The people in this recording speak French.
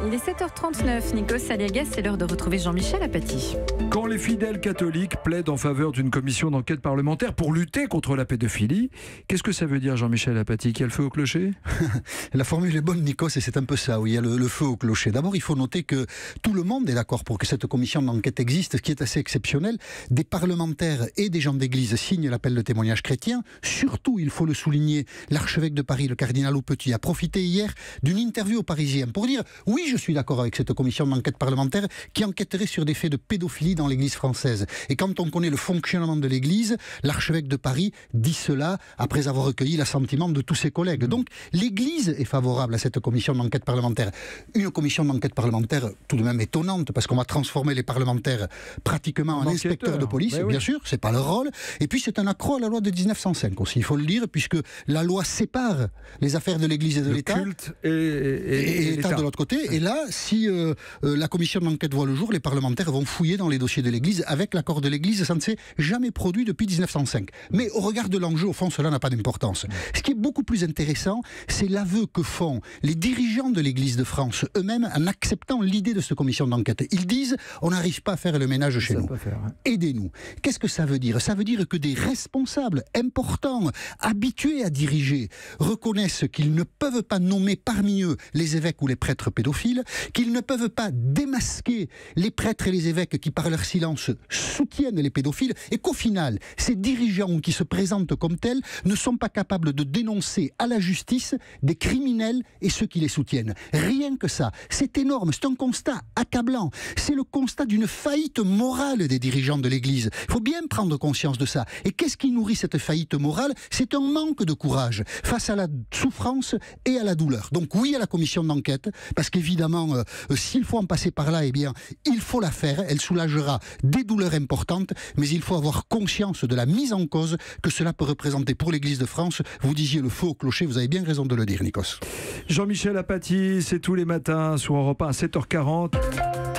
Il est 7h39, Nikos Aliagas, c'est l'heure de retrouver Jean-Michel Apathy. Quand les fidèles catholiques plaident en faveur d'une commission d'enquête parlementaire pour lutter contre la pédophilie, qu'est-ce que ça veut dire, Jean-Michel Apathy? Qu'il y a le feu au clocher? La formule est bonne, Nikos, et c'est un peu ça, où il y a le feu au clocher. D'abord, il faut noter que tout le monde est d'accord pour que cette commission d'enquête existe, ce qui est assez exceptionnel. Des parlementaires et des gens d'église signent l'appel de témoignage chrétien. Surtout, il faut le souligner, l'archevêque de Paris, le cardinal Aupetit, a profité hier d'une interview aux Parisiens pour dire « Oui, je suis d'accord avec cette commission d'enquête parlementaire qui enquêterait sur des faits de pédophilie dans l'église française. » Et quand on connaît le fonctionnement de l'église, l'archevêque de Paris dit cela après avoir recueilli l'assentiment de tous ses collègues. Donc, l'église est favorable à cette commission d'enquête parlementaire. Une commission d'enquête parlementaire tout de même étonnante, parce qu'on va transformer les parlementaires pratiquement en inspecteurs de police, bien sûr, c'est pas leur rôle. Et puis c'est un accroc à la loi de 1905 aussi, il faut le dire, puisque la loi sépare les affaires de l'église et de l'État. Le culte et l'État de l'autre côté. Et là, si la commission d'enquête voit le jour, les parlementaires vont fouiller dans les dossiers de l'église avec l'accord de l'église. Ça ne s'est jamais produit depuis 1905. Mais au regard de l'enjeu, au fond, cela n'a pas d'importance. Ce qui est beaucoup plus intéressant, c'est l'aveu que font les dirigeants de l'église de France eux-mêmes en acceptant l'idée de cette commission d'enquête. Ils disent, on n'arrive pas à faire le ménage chez nous. Aidez-nous. Qu'est-ce que ça veut dire? Ça veut dire que des responsables importants, habitués à diriger, reconnaissent qu'ils ne peuvent pas nommer parmi eux les évêques ou les prêtres pédophiles, qu'ils ne peuvent pas démasquer les prêtres et les évêques qui, par leur silence, soutiennent les pédophiles, et qu'au final, ces dirigeants qui se présentent comme tels ne sont pas capables de dénoncer à la justice des criminels et ceux qui les soutiennent. Rien que ça. C'est énorme. C'est un constat accablant. C'est le constat d'une faillite morale des dirigeants de l'Église. Il faut bien prendre conscience de ça. Et qu'est-ce qui nourrit cette faillite morale? C'est un manque de courage face à la souffrance et à la douleur. Donc oui à la commission d'enquête, parce qu'évidemment, s'il faut en passer par là, eh bien, il faut la faire. Elle soulagera des douleurs importantes, mais il faut avoir conscience de la mise en cause que cela peut représenter pour l'Église de France. Vous disiez le feu au clocher, vous avez bien raison de le dire, Nikos. Jean-Michel Apathy, c'est tous les matins sur Europe 1 à 7h40.